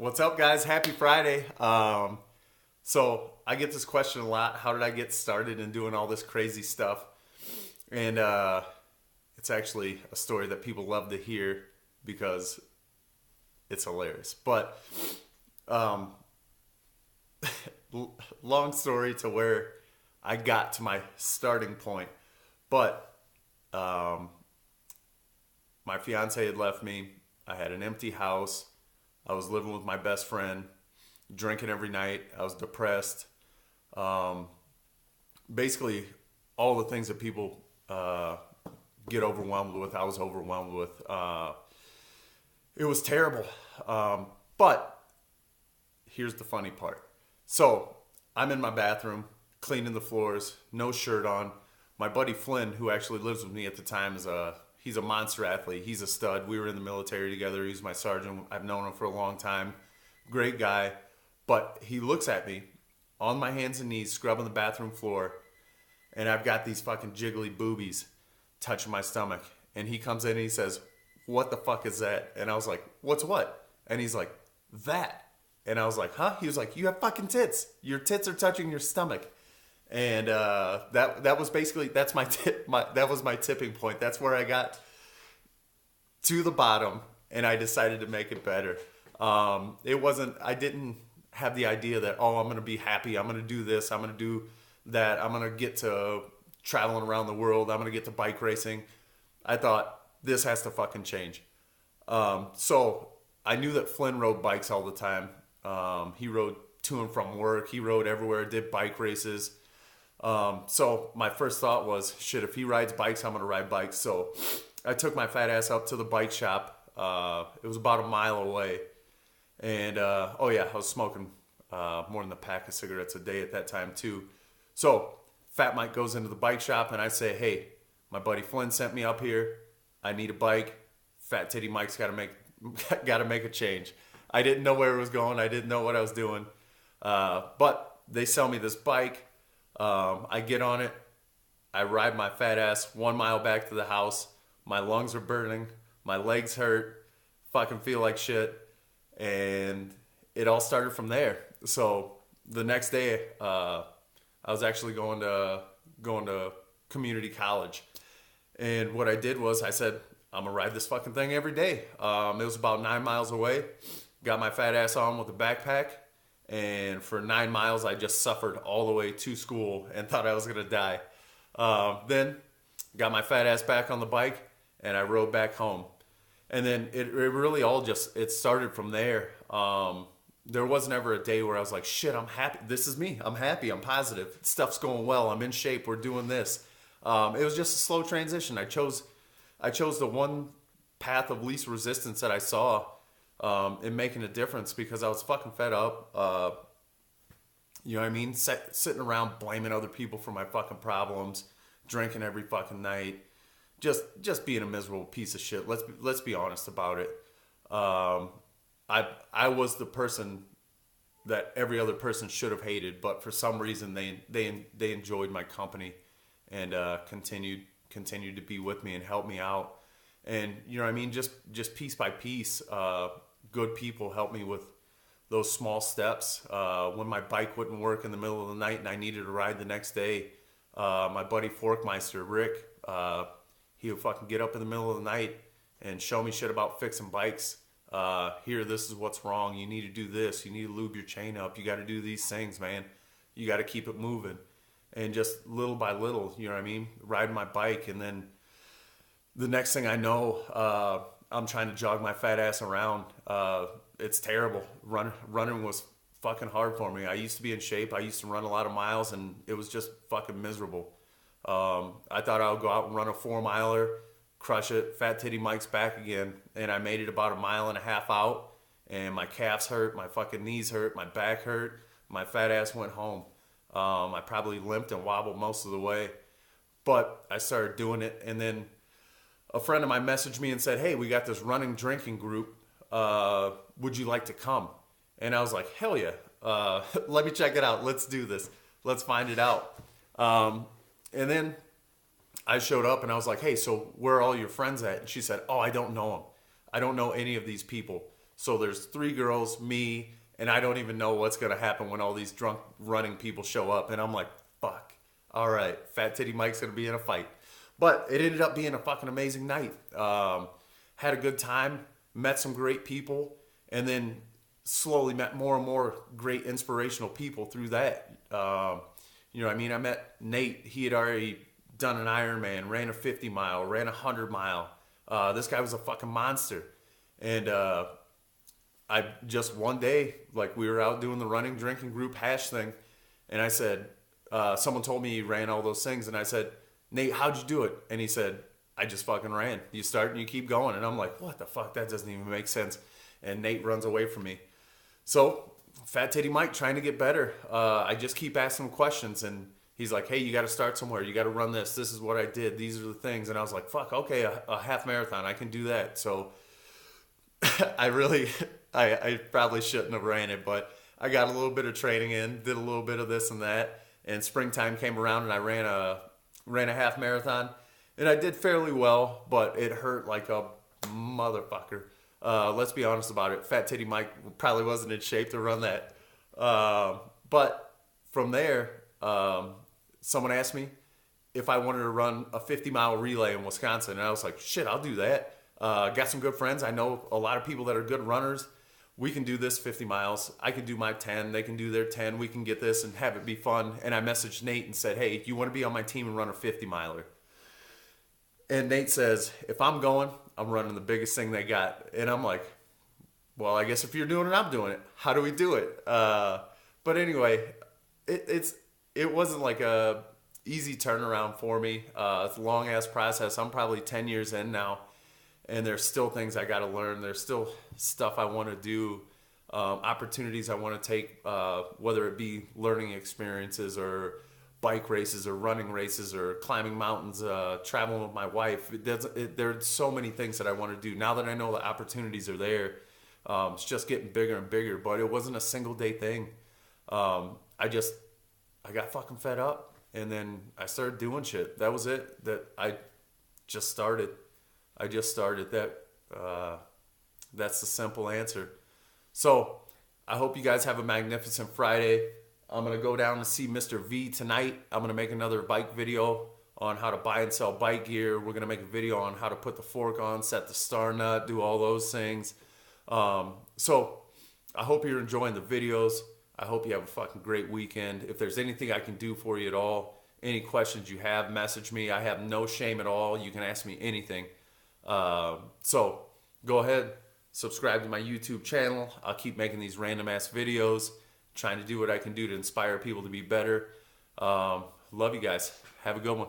What's up, guys? Happy Friday. So I get this question a lot. How did I get started in doing all this crazy stuff? And it's actually a story that people love to hear because it's hilarious. But um, long story to where I got to my starting point. But my fiance had left me. I had an empty house. I was living with my best friend, drinking every night. I was depressed. Um, Basically, all the things that people get overwhelmed with, I was overwhelmed with. It was terrible. But here's the funny part. So I'm in my bathroom, cleaning the floors, no shirt on. My buddy Flynn, who actually lives with me at the time, he's a monster athlete. He's a stud. We were in the military together. He's my sergeant. I've known him for a long time. Great guy. But he looks at me on my hands and knees, scrubbing the bathroom floor, and I've got these fucking jiggly boobies touching my stomach. And he comes in and he says, "What the fuck is that?" And I was like, "What's what?" And he's like, "That." And I was like, "Huh?" He was like, "You have fucking tits. Your tits are touching your stomach." And that was basically that's my tip. That was my tipping point. That's where I got to the bottom, and I decided to make it better. It wasn't. I didn't have the idea that I'm going to be happy. I'm going to do this. I'm going to do that. I'm going to get to traveling around the world. I'm going to get to bike racing. I thought this has to fucking change. So I knew that Flynn rode bikes all the time. He rode to and from work. He rode everywhere. Did bike races. So my first thought was, shit, if he rides bikes, I'm going to ride bikes. So I took my fat ass up to the bike shop. It was about a mile away. And, I was smoking more than a pack of cigarettes a day at that time too. So Fat Mike goes into the bike shop and I say, "Hey, my buddy Flynn sent me up here. I need a bike. Fat Titty Mike's got to make a change." I didn't know where it was going. I didn't know what I was doing. But they sell me this bike. I get on it. I ride my fat ass 1 mile back to the house. My lungs are burning. My legs hurt. Fucking feel like shit. And it all started from there. So the next day, I was actually going to community college. And what I did was I said, "I'm going to ride this fucking thing every day." It was about 9 miles away. Got my fat ass on with a backpack. And for 9 miles, I just suffered all the way to school and thought I was going to die. Then got my fat ass back on the bike and I rode back home. And then it really all it started from there. There wasn't ever a day where I was like, shit, I'm happy. This is me. I'm happy. I'm positive. Stuff's going well. I'm in shape. We're doing this. It was just a slow transition. I chose the one path of least resistance that I saw in making a difference because I was fucking fed up. You know what I mean? Sitting around blaming other people for my fucking problems, drinking every fucking night, just being a miserable piece of shit. Let's be honest about it. I was the person that every other person should have hated, but for some reason they enjoyed my company and continued to be with me and help me out. And you know what I mean? Just piece by piece, good people helped me with those small steps. When my bike wouldn't work in the middle of the night and I needed a ride the next day, my buddy Forkmeister, Rick, he would fucking get up in the middle of the night and show me shit about fixing bikes. Here, this is what's wrong. You need to do this. You need to lube your chain up. You got to do these things, man. You got to keep it moving. And just little by little, you know what I mean? Riding my bike. And then the next thing I know, I'm trying to jog my fat ass around. It's terrible. Running was fucking hard for me. I used to be in shape. I used to run a lot of miles, and it was just fucking miserable. I thought I would go out and run a 4-miler, crush it. Fat Titty Mike's back again. And I made it about 1.5 miles out, and my calves hurt, my fucking knees hurt, my back hurt. My fat ass went home. I probably limped and wobbled most of the way, but I started doing it. And then a friend of mine messaged me and said, "Hey, we got this running drinking group. Would you like to come?" And I was like, "Hell yeah. Let me check it out. Let's do this. Let's find it out." And then I showed up and I was like, "Hey, so where are all your friends at?" And she said, "Oh, I don't know them. I don't know any of these people." So there's 3 girls, me, and I don't even know what's gonna happen when all these drunk running people show up. And I'm like, fuck. All right, Fat Titty Mike's gonna be in a fight. But it ended up being a fucking amazing night. Had a good time, met some great people, and then slowly met more and more great inspirational people through that. You know what I mean? I met Nate. He had already done an Ironman, ran a 50 mile, ran a 100 mile. This guy was a fucking monster. And I just one day, like we were out doing the running, drinking group hash thing. And I said, someone told me he ran all those things. And I said, Nate, how'd you do it? And he said, I just fucking ran. You start and you keep going. And I'm like, what the fuck? That doesn't even make sense. And Nate runs away from me. So Fat Titty Mike trying to get better. I just keep asking him questions, and he's like, hey, you got to start somewhere. You got to run this. This is what I did. These are the things. And I was like, fuck, okay, a half marathon. I can do that. So I probably shouldn't have ran it, but I got a little bit of training in, did a little bit of this and that. And springtime came around, and I ran a half marathon. And I did fairly well, but it hurt like a motherfucker. Let's be honest about it. Fat Titty Mike probably wasn't in shape to run that. But from there, someone asked me if I wanted to run a 50-mile relay in Wisconsin. And I was like, shit, I'll do that. Got some good friends. I know a lot of people that are good runners. We can do this 50 miles. I can do my 10. They can do their 10. We can get this and have it be fun. And I messaged Nate and said, hey, you want to be on my team and run a 50-miler? And Nate says, if I'm going, I'm running the biggest thing they got. And I'm like, well, I guess if you're doing it, I'm doing it. How do we do it? But anyway, it wasn't like a easy turnaround for me. It's a long ass process. I'm probably 10 years in now, and there's still things I got to learn. There's still stuff I want to do, opportunities I want to take, whether it be learning experiences or bike races or running races or climbing mountains, traveling with my wife. There's so many things that I want to do. Now that I know the opportunities are there, it's just getting bigger and bigger. But it wasn't a single day thing. I got fucking fed up, and then I started doing shit. That was it. I just started. That's the simple answer. So I hope you guys have a magnificent Friday. I'm going to go down to see Mr. V tonight. I'm going to make another bike video on how to buy and sell bike gear. We're going to make a video on how to put the fork on, set the star nut, do all those things. So I hope you're enjoying the videos. I hope you have a fucking great weekend. If there's anything I can do for you at all, any questions you have, message me. I have no shame at all. You can ask me anything. So go ahead, subscribe to my YouTube channel. I'll keep making these random ass videos, trying to do what I can do to inspire people to be better. Love you guys. Have a good one.